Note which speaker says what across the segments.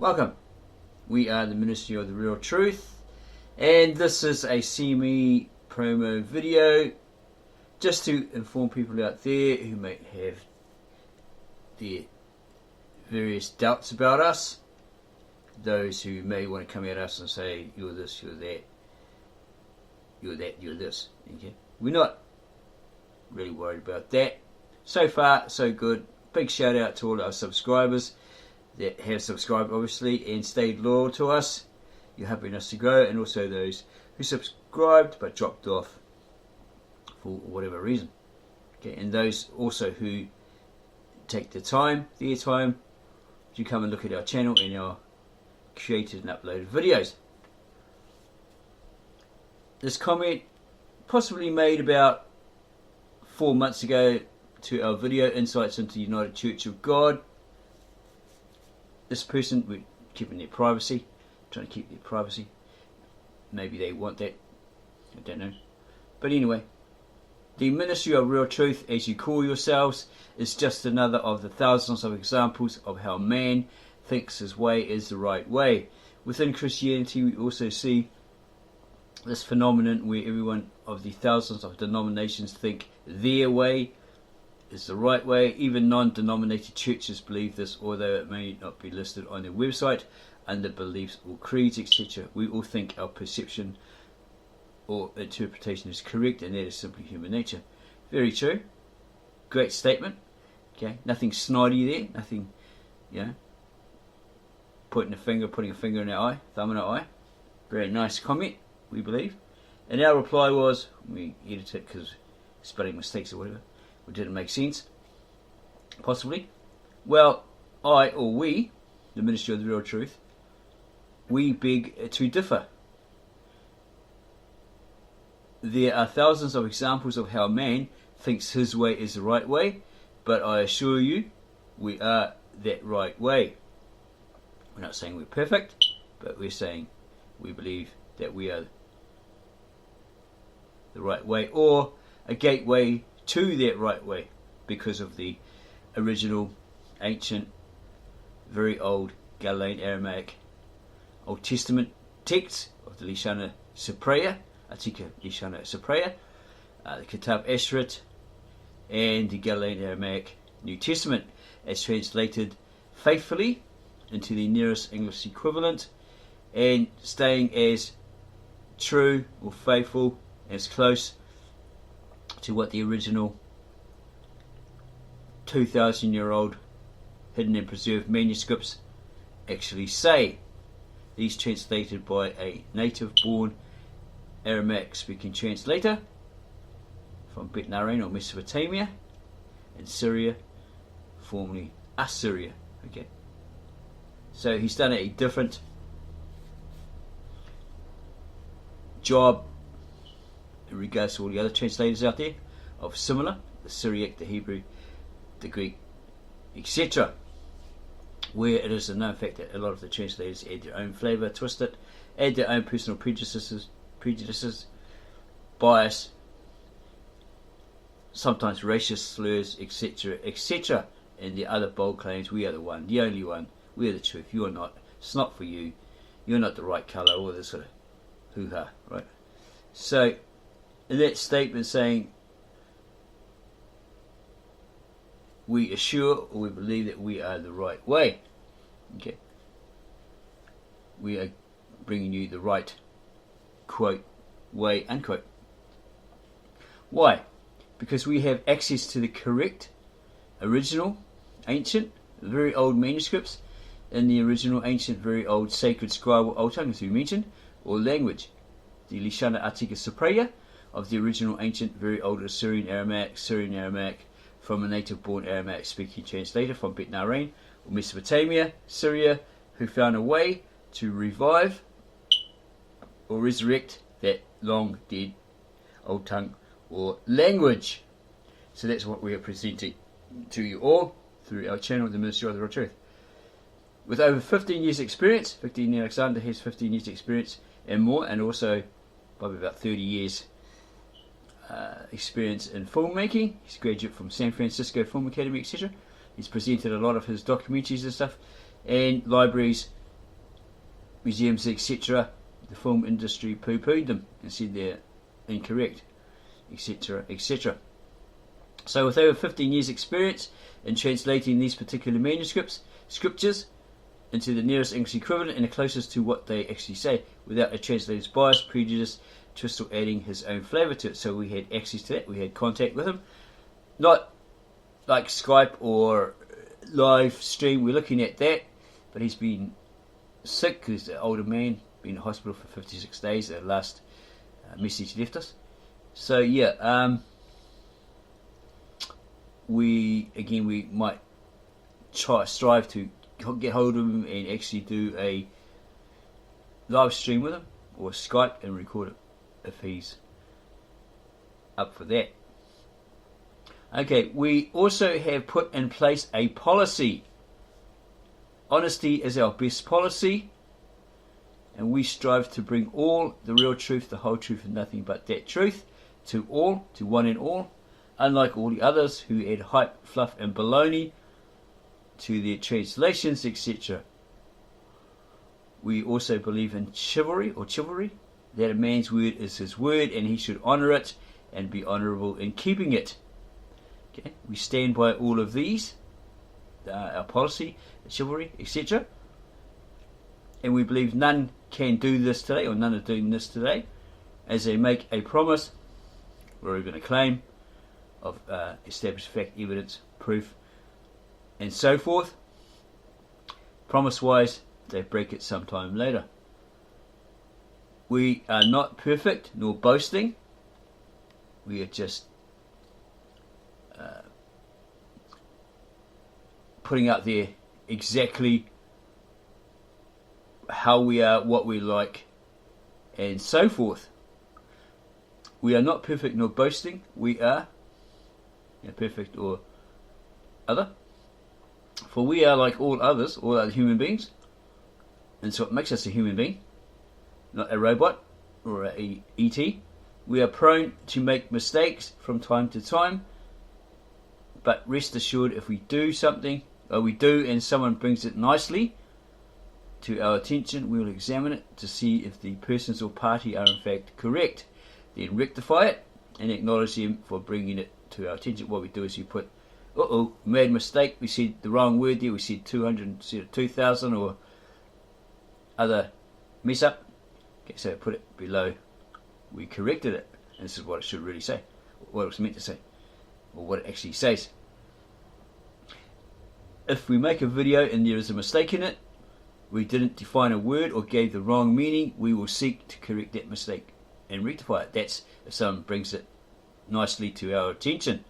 Speaker 1: Welcome. We are the Ministry of the Real Truth, and this is a semi-promo video just to inform people out there who may have their various doubts about us, those who may want to come at us and say, you're this, you're that, you're that, you're this. Okay? We're not really worried about that. So far, so good. Big shout out to all our subscribers that have subscribed, obviously, and stayed loyal to us. You're helping us to grow, and also those who subscribed but dropped off for whatever reason. Okay, and those also who take their time to come and look at our channel and our created and uploaded videos. This comment possibly made about 4 months ago to our video Insights into the United Church of God. This person, we're keeping their privacy, trying to keep their privacy. Maybe they want that, I don't know. But anyway, the Ministry of Real Truth, as you call yourselves, is just another of the thousands of examples of how man thinks his way is the right way. Within Christianity, we also see this phenomenon where every one of the thousands of denominations think their way is the right way. Even non-denominated churches believe this, although it may not be listed on their website under beliefs or creeds, etc. We all think our perception or interpretation is correct, and that is simply human nature. Very true. Great statement. Okay, nothing snidey there. Nothing, putting a finger in our eye, thumb in our eye. Very nice comment, we believe. And our reply was, we edited it because spelling mistakes or whatever, or didn't make sense, possibly. Well, we, the Ministry of the Real Truth, we beg to differ. There are thousands of examples of how man thinks his way is the right way, but I assure you, we are that right way. We're not saying we're perfect, but we're saying we believe that we are the right way, or a gateway to that right way, because of the original, ancient, very old Galilean Aramaic Old Testament text of the Lishana Supreya, Atika Lishana Supreya, the Kitab Ashrit, and the Galilean Aramaic New Testament, as translated faithfully into the nearest English equivalent, and staying as true or faithful, as close to what the original 2,000-year-old hidden and preserved manuscripts actually say. These translated by a native-born Aramaic-speaking translator from Bet Naharain or Mesopotamia and Syria, formerly Assyria. Okay, so he's done a different job in regards to all the other translators out there of similar, the Syriac, the Hebrew, the Greek, etc., where it is a known fact that a lot of the translators add their own flavour, twist it, add their own personal prejudices, bias, sometimes racist slurs, etc., etc., and the other bold claims. We are the one, the only one, we are the truth, you are not, it's not for you, you're not the right colour, all this sort of hoo-ha, right? So, in that statement saying, we assure or we believe that we are the right way. Okay, we are bringing you the right, quote, way, unquote. Why? Because we have access to the correct, original, ancient, very old manuscripts in the original, ancient, very old, sacred scribal old tongue, as we mentioned, or language. The Lishana Atika Supreya of the original, ancient, very old Syrian Aramaic, from a native-born Aramaic-speaking translator from Bet Naharain or Mesopotamia, Syria, who found a way to revive or resurrect that long-dead old tongue or language. So that's what we are presenting to you all through our channel, the Ministry of the Real Truth. With over 15 years experience, 15 Alexander has 15 years experience and more, and also probably about 30 years experience in filmmaking. He's a graduate from San Francisco Film Academy, etc. He's presented a lot of his documentaries and stuff, and libraries museums, etc., the film industry poo-pooed them and said they're incorrect, etc., etc. So with over 15 years experience in translating these particular scriptures into the nearest English equivalent and the closest to what they actually say, without a translator's bias, prejudice, twist, or adding his own flavour to it. So we had access to that, we had contact with him. Not like Skype or live stream, we're looking at that, but he's been sick because he's an older man, been in hospital for 56 days, the last message he left us. So yeah, we might strive to get hold of him and actually do a live stream with him or Skype and record it if he's up for that. Okay, we also have put in place a policy. Honesty is our best policy, and we strive to bring all the real truth, the whole truth, and nothing but that truth to all, to one and all, unlike all the others who add hype, fluff, and baloney to their translations, etc. We also believe in chivalry, that a man's word is his word and he should honour it and be honourable in keeping it. Okay, we stand by all of these, our policy, chivalry, etc. And we believe none can do this today, or none are doing this today, as they make a promise or even a claim of established fact, evidence, proof, and so forth. Promise-wise, they break it sometime later. We are not perfect nor boasting. We are just putting out there exactly how we are, what we like, and so forth. We are not perfect nor boasting. We are perfect or other. For we are like all others, all other human beings. And so it makes us a human being, not a robot or a ET. We are prone to make mistakes from time to time. But rest assured, if we do something, or we do and someone brings it nicely to our attention, we will examine it to see if the persons or party are in fact correct. Then rectify it and acknowledge them for bringing it to our attention. What we do is we put, made mistake, we said the wrong word there, we said 200 instead of 2000 or other mess up. Okay, so put it below, we corrected it. And this is what it should really say, what it was meant to say, or what it actually says. If we make a video and there is a mistake in it, we didn't define a word or gave the wrong meaning, we will seek to correct that mistake and rectify it. That's if someone brings it nicely to our attention.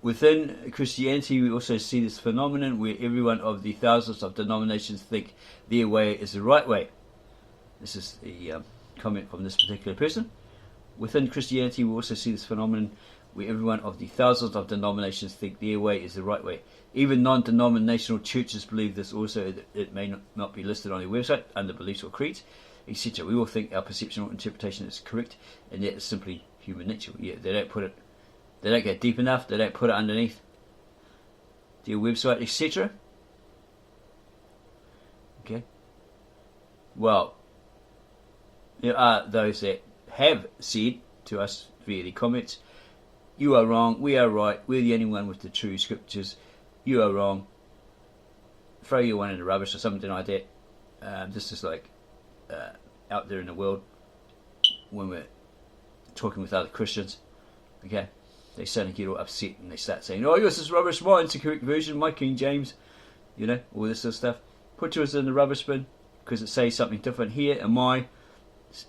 Speaker 1: Within Christianity, we also see this phenomenon where every one of the thousands of denominations think their way is the right way. This is the comment from this particular person. Within Christianity, we also see this phenomenon where every one of the thousands of denominations think their way is the right way. Even non-denominational churches believe this also. It may not be listed on their website under beliefs or creeds, etc. We all think our perception or interpretation is correct, and that is simply human nature. Yeah, they don't put it, they don't go deep enough, they don't put it underneath their website, etc. Okay. Well, there are those that have said to us via the comments, you are wrong, we are right, we're the only one with the true scriptures, you are wrong, throw your one in the rubbish or something like that. This is like out there in the world when we're talking with other Christians, okay, they suddenly get all upset and they start saying, oh, yours is rubbish, mine's the correct version, my King James, all this sort of stuff. Put yours in the rubbish bin because it says something different here in my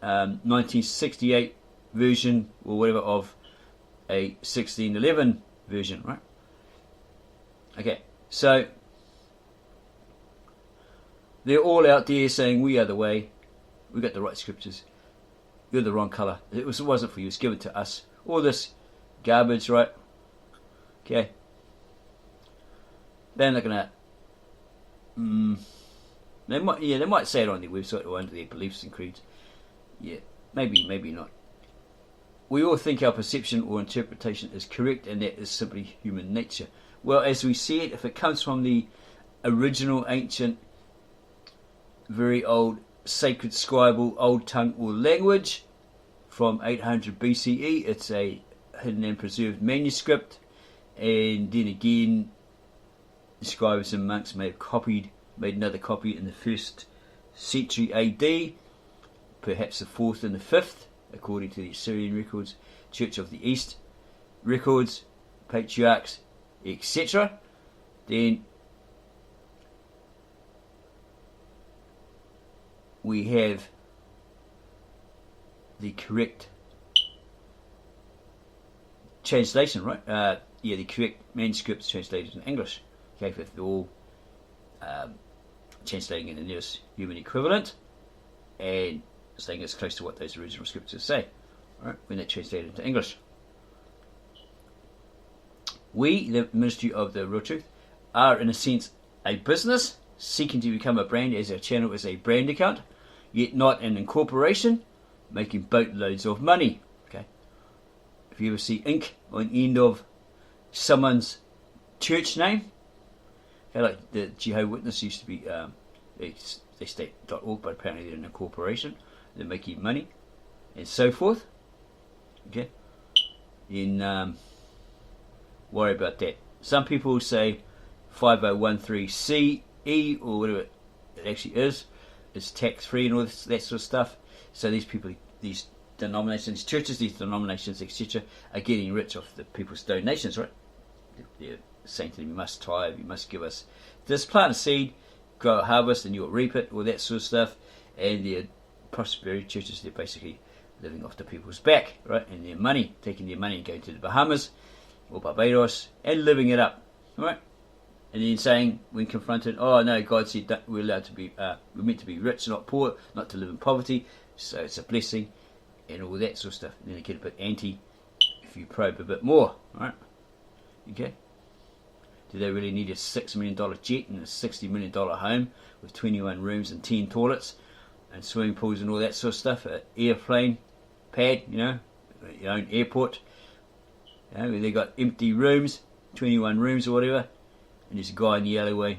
Speaker 1: 1968 version or whatever of a 1611 version, right? Okay, so they're all out there saying we are the way, we got the right scriptures, you're the wrong colour, it wasn't for you, it's given to us, all this garbage, right? Okay, they're not gonna they might say it on their website or under their beliefs and creeds. Yeah, maybe not. We all think our perception or interpretation is correct, and that is simply human nature. Well, as we see it, if it comes from the original ancient very old sacred scribal old tongue or language from 800 BCE. It's a hidden and preserved manuscript, and then again the scribes and monks may have made another copy in the 1st century AD, perhaps the 4th and the 5th, according to the Assyrian records, Church of the East records, patriarchs, etc. Then we have the correct translation, right? The correct manuscripts translated in English. Okay, if they're all translating in the nearest human equivalent and staying as close to what those original scriptures say, right, when they're translated into English. We, the Ministry of the Real Truth, are in a sense a business seeking to become a brand, as our channel is a brand account, yet not an incorporation, making boatloads of money. Okay, if you ever see ink on the end of someone's church name, okay, like the Jehovah's Witness used to be, they state .org, but apparently they're an incorporation, they're making money, and so forth. Okay, then worry about that. Some people say 5013CE or whatever it actually is tax free and all this, that sort of stuff. So these people, these denominations, churches, these denominations, etc., are getting rich off the people's donations, right? They're saying to them, you must tithe, you must give us this, plant a seed, grow a harvest, and you'll reap it, all that sort of stuff. And their prosperity churches, they're basically living off the people's back, right? And their money, taking their money and going to the Bahamas or Barbados and living it up, right? And then saying, when confronted, oh no, God said that we're allowed to be, we're meant to be rich, not poor, not to live in poverty, so it's a blessing, and all that sort of stuff. And then they get a bit anti if you probe a bit more, right? Okay. Do they really need a $6 million jet and a $60 million home with 21 rooms and 10 toilets and swimming pools and all that sort of stuff? An airplane pad, your own airport, where they got empty rooms, 21 rooms or whatever, and there's a guy in the alleyway,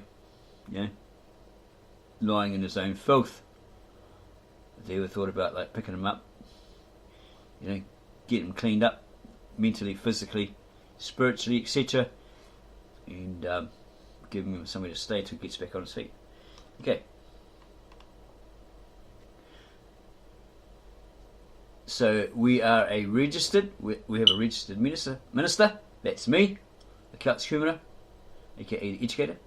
Speaker 1: lying in his own filth. Have they ever thought about like picking him up, getting him cleaned up, mentally, physically, spiritually, etc., and giving him somewhere to stay until he gets back on his feet? Okay. So we are a registered, we have a registered minister, that's me, a catechumener, aka the educator.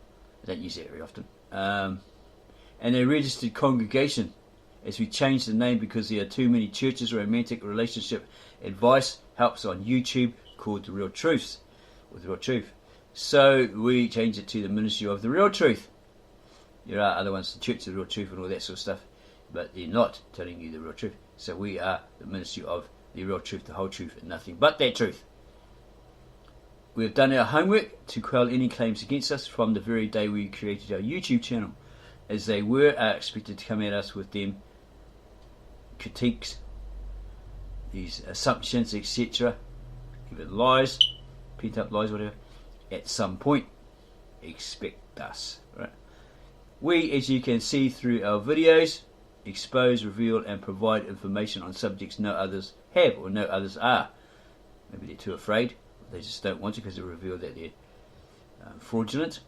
Speaker 1: I don't use that very often. And a registered congregation, as we change the name because there are too many churches. Romantic relationship advice helps on YouTube called The Real Truths, or The Real Truth. So we change it to the Ministry of the Real Truth. There are other ones, the Church of the Real Truth and all that sort of stuff, but they're not telling you the real truth. So we are the Ministry of the Real Truth, the whole truth, and nothing but that truth. We have done our homework to quell any claims against us from the very day we created our YouTube channel, as they are expected to come at us with them critiques, these assumptions, etc., even lies, pent up lies, whatever, at some point. Expect us, right? We, as you can see through our videos, expose, reveal, and provide information on subjects no others have or no others are. Maybe they're too afraid, or they just don't want to because they reveal that they're fraudulent.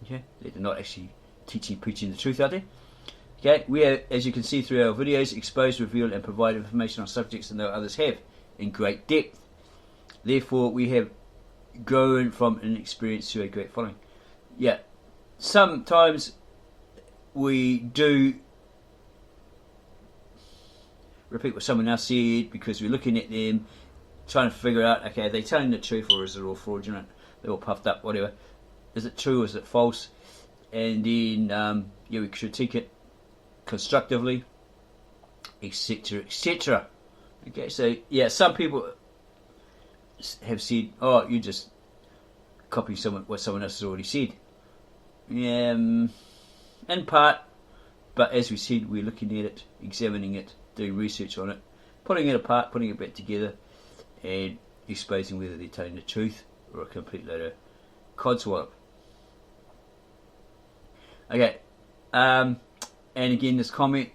Speaker 1: Okay, they're not actually teaching, preaching the truth out there. Okay, we are, as you can see through our videos, expose, reveal, and provide information on subjects that no others have in great depth. Therefore, we have grown from an experience to a great following. Yeah, sometimes we do repeat what someone else said because we're looking at them, trying to figure out, okay, are they telling the truth or is it all fraudulent? They're all puffed up, whatever. Is it true or is it false? And then we critique it constructively, etc., etc. Okay, so yeah, some people have said, oh, you're just copying what someone else has already said. Yeah, in part, but as we said, we're looking at it, examining it, doing research on it, pulling it apart, putting it back together, and exposing whether they're telling the truth or a complete load of codswallop. Okay, And again, this comment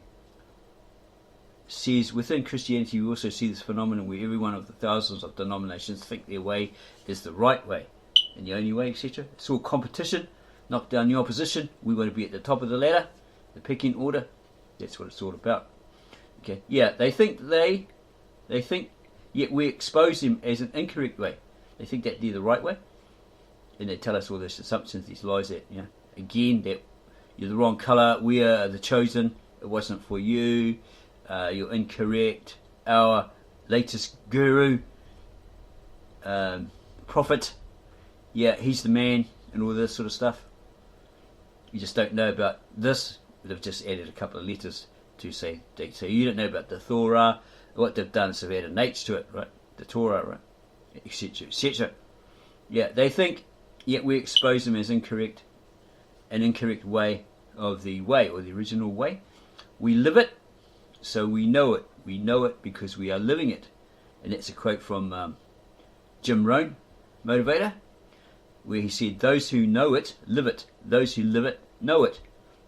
Speaker 1: says, within Christianity we also see this phenomenon where every one of the thousands of denominations think their way is the right way and the only way, etc. It's all competition, knock down the opposition. We want to be at the top of the ladder, the pecking order. That's what it's all about. Okay, yeah, they think, yet we expose them as an incorrect way. They think that they're the right way, and they tell us all these assumptions, these lies that, again, that you're the wrong colour, we are the chosen, it wasn't for you, you're incorrect, our latest guru, prophet, he's the man, and all this sort of stuff. You just don't know about this. They've just added a couple of letters to say date. So you don't know about the Torah. What they've done is they've added an H to it, right? The Torah, right? Etc. etc. Yeah, they think, yet we expose them as incorrect, an incorrect way of the way, or the original way. We live it, so we know it. We know it because we are living it. And that's a quote from Jim Rohn, motivator, where he said, those who know it, live it. Those who live it, know it.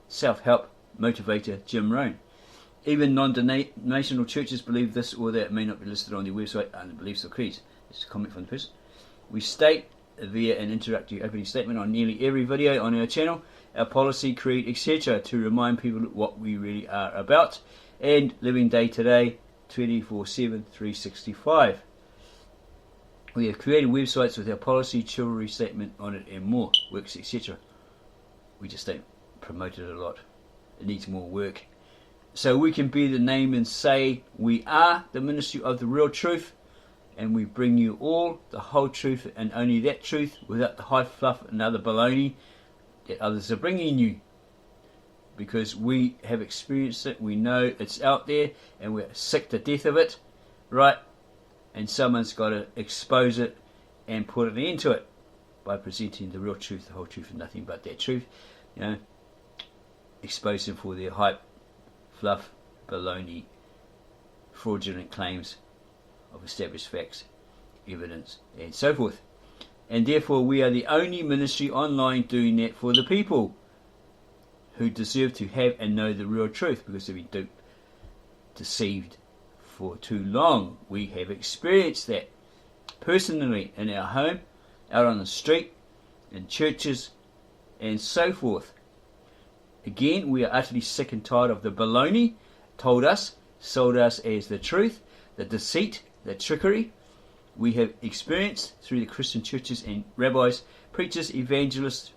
Speaker 1: Self-help motivator Jim Rohn. Even non-denominational churches believe this or that. It may not be listed on their website under beliefs or creeds. It's a comment from the person. We state via an introductory opening statement on nearly every video on our channel, our policy, creed, etc., to remind people what we really are about, and living day to day, 24/7, 365. We have created websites with our policy, chivalry statement on it, and more, works, etc. We just don't promote it a lot. It needs more work. So we can be the name and say we are the ministry of the real truth, and we bring you all the whole truth and only that truth, without the high fluff and other baloney that others are bringing you. Because we have experienced it, we know it's out there, and we're sick to death of it, right? And someone's got to expose it and put an end to it by presenting the real truth, the whole truth, and nothing but that truth. Expose them for their hype, fluff, baloney, fraudulent claims of established facts, evidence, and so forth. And therefore we are the only ministry online doing that for the people who deserve to have and know the real truth, because they've been duped, deceived for too long. We have experienced that personally in our home, out on the street, in churches, and so forth. Again, we are utterly sick and tired of the baloney told us, sold us as the truth, the deceit, the trickery we have experienced through the Christian churches and rabbis, preachers, evangelists,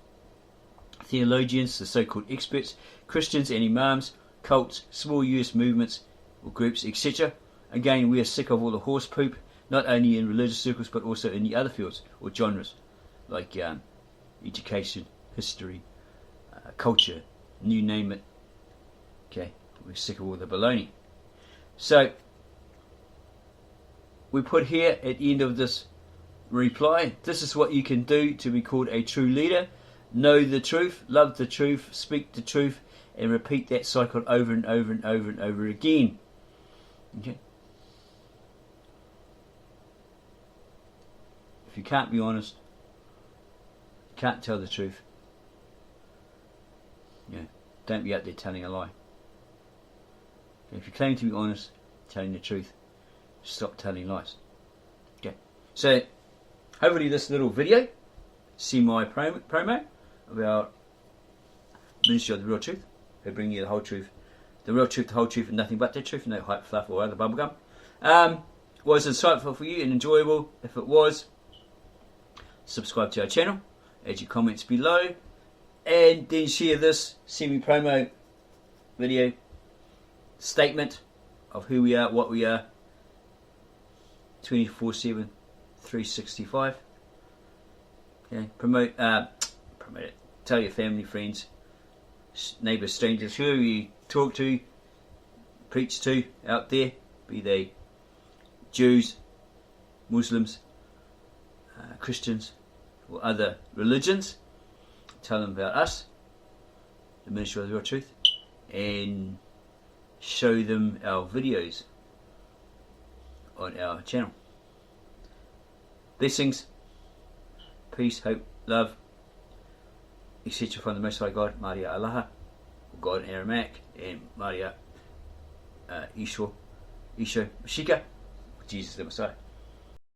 Speaker 1: theologians, the so-called experts, Christians and imams, cults, small US movements or groups, etc. Again, we are sick of all the horse poop, not only in religious circles but also in the other fields or genres like education, history, culture, you name it. Okay, we're sick of all the baloney. So we put here at the end of this reply, this is what you can do to be called a true leader. Know the truth, love the truth, speak the truth, and repeat that cycle over and over and over and over again. Okay. If you can't be honest, you can't tell the truth, don't be out there telling a lie. If you claim to be honest, telling the truth, stop telling lies. Okay. So hopefully this little video, semi-promo of our ministry of the real truth, who bring you the whole truth, the real truth, the whole truth, and nothing but the truth, no hype, fluff, or other bubblegum, was insightful for you and enjoyable. If it was, subscribe to our channel, add your comments below, and then share this semi-promo video statement of who we are, what we are, 24/7, 365. Okay, promote it. Tell your family, friends, neighbours, strangers, whoever you talk to, preach to out there, be they Jews, Muslims, Christians, or other religions. Tell them about us, the Ministry of the Real Truth, and show them our videos on our channel. Blessings, peace, hope, love, etc. from the Most High God, Maria Alaha, God in Aramaic, Maria Isho Mashika, Jesus the Messiah.